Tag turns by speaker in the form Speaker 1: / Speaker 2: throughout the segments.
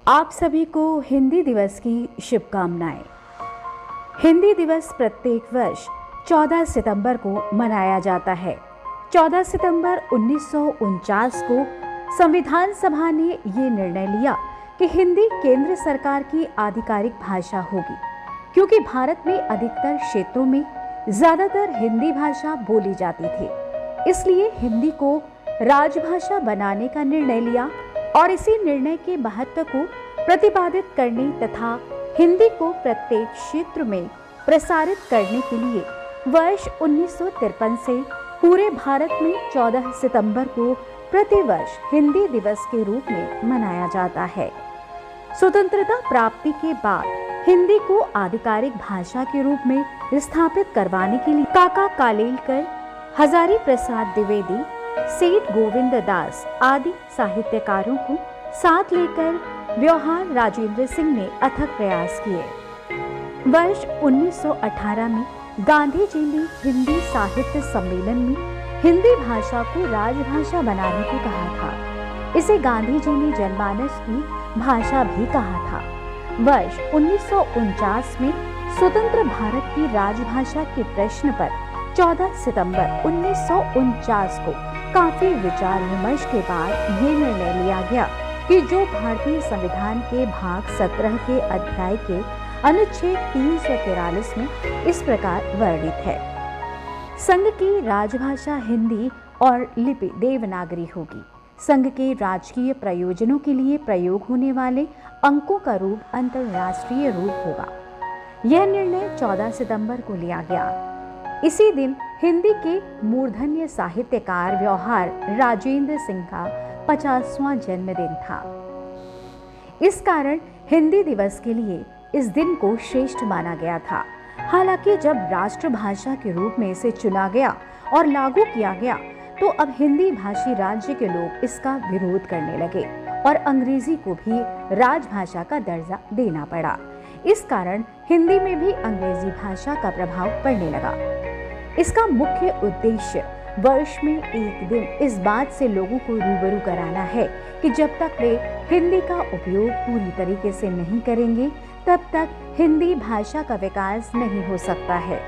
Speaker 1: आप सभी को हिंदी दिवस की शुभकामनाएं। हिंदी दिवस प्रत्येक वर्ष 14 सितंबर को मनाया जाता है। 14 सितंबर 1949 को संविधान सभा ने ये निर्णय लिया कि हिंदी केंद्र सरकार की आधिकारिक भाषा होगी, क्योंकि भारत में अधिकतर क्षेत्रों में ज्यादातर हिंदी भाषा बोली जाती थी। इसलिए हिंदी को राजभाषा बनाने का निर्णय लिया और इसी निर्णय के महत्व को प्रतिपादित करने तथा हिंदी को प्रत्येक क्षेत्र में प्रसारित करने के लिए वर्ष 1953 से पूरे भारत में 14 सितंबर को प्रतिवर्ष हिंदी दिवस के रूप में मनाया जाता है। स्वतंत्रता प्राप्ति के बाद हिंदी को आधिकारिक भाषा के रूप में स्थापित करवाने के लिए काका कालेलकर, हजारी प्रसाद द्विवेदी, सेठ गोविंद दास आदि साहित्यकारों को साथ लेकर व्यवहार राजेंद्र सिंह ने अथक प्रयास किए। वर्ष 1918 में गांधी जी ने हिंदी साहित्य सम्मेलन में हिंदी भाषा को राजभाषा बनाने को कहा था। इसे गांधी जी ने जनमानस की भाषा भी कहा था। वर्ष 1949 में स्वतंत्र भारत की राजभाषा के प्रश्न पर 14 सितंबर 1949 को काफी विचार विमर्श के बाद ये निर्णय लिया गया कि जो भारतीय संविधान के भाग 17 के अध्याय के अनुच्छेद 343 में इस प्रकार वर्णित है, संघ की राजभाषा हिंदी और लिपि देवनागरी होगी। संघ के राजकीय प्रयोजनों के लिए प्रयोग होने वाले अंकों का रूप अंतर्राष्ट्रीय रूप होगा। यह निर्णय 14 सितंबर को लिया गया। इसी दिन हिंदी के मूर्धन्य साहित्यकार व्यवहार राजेंद्र सिंह का 50वां जन्मदिन था। इस कारण हिंदी दिवस के लिए इस दिन को श्रेष्ठ माना गया था। हालांकि जब राष्ट्रभाषा के रूप में इसे चुना गया और लागू किया गया तो अब हिंदी भाषी राज्य के लोग इसका विरोध करने लगे और अंग्रेजी को भी राजभाषा का दर्जा देना पड़ा। इस कारण हिंदी में भी अंग्रेजी भाषा का प्रभाव पड़ने लगा। इसका मुख्य उद्देश्य वर्ष में एक दिन इस बात से लोगों को रूबरू कराना है कि जब तक वे हिंदी का उपयोग पूरी तरीके से नहीं करेंगे तब तक हिंदी भाषा का विकास नहीं हो सकता है।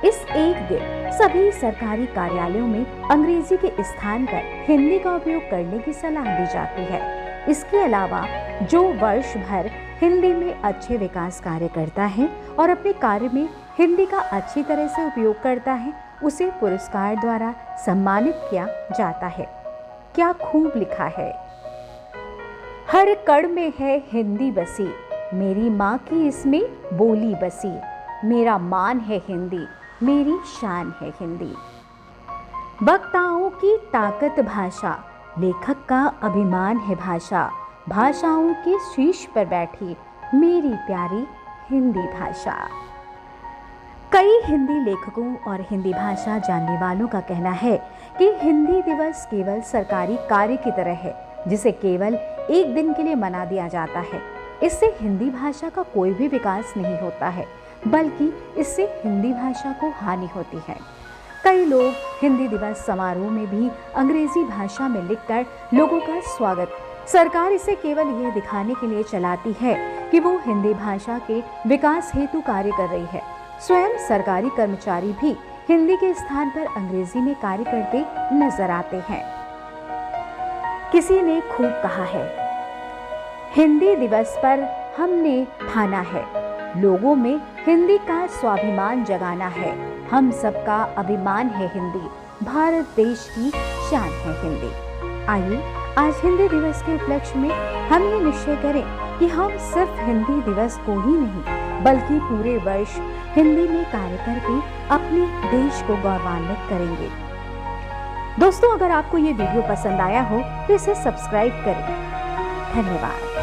Speaker 1: इस एक दिन सभी सरकारी कार्यालयों में अंग्रेजी के स्थान पर हिंदी का उपयोग करने की सलाह दी जाती है। इसके अलावा जो वर्ष भर हिंदी में अच्छे विकास कार्य करता है और अपने कार्य में हिंदी का अच्छी तरह से उपयोग करता है, उसे पुरस्कार द्वारा सम्मानित किया जाता है। क्या खूब लिखा है। हर कण में है हिंदी बसी, मेरी माँ की इसमें बोली बसी। मेरा मान है हिंदी, मेरी शान है हिंदी। वक्ताओं की ताकत भाषा, लेखक का अभिमान है भाषा। भाषाओं के शीर्ष पर बैठी मेरी प्यारी हिंदी भाषा। कई हिंदी लेखकों और हिंदी भाषा जानने वालों का कहना है कि हिंदी दिवस केवल सरकारी कार्य की तरह है, जिसे केवल एक दिन के लिए मना दिया जाता है। इससे हिंदी भाषा का कोई भी विकास नहीं होता है, बल्कि इससे हिंदी भाषा को हानि होती है। कई लोग हिंदी दिवस समारोह में भी अंग्रेजी भाषा में लिखकर लोगों का स्वागत। सरकार इसे केवल यह दिखाने के लिए चलाती है कि वो हिंदी भाषा के विकास हेतु कार्य कर रही है। स्वयं सरकारी कर्मचारी भी हिंदी के स्थान पर अंग्रेजी में कार्य करते नजर आते हैं। किसी ने खूब कहा है, हिंदी दिवस पर हमने ठाना है, लोगों में हिंदी का स्वाभिमान जगाना है। हम सबका अभिमान है हिंदी, भारत देश की शान है हिंदी। आइए आज हिंदी दिवस के उपलक्ष्य में हम ये निश्चय करें कि हम सिर्फ हिंदी दिवस को ही नहीं बल्कि पूरे वर्ष हिंदी में कार्य करके अपने देश को गौरवान्वित करेंगे। दोस्तों, अगर आपको ये वीडियो पसंद आया हो तो इसे सब्सक्राइब करें। धन्यवाद।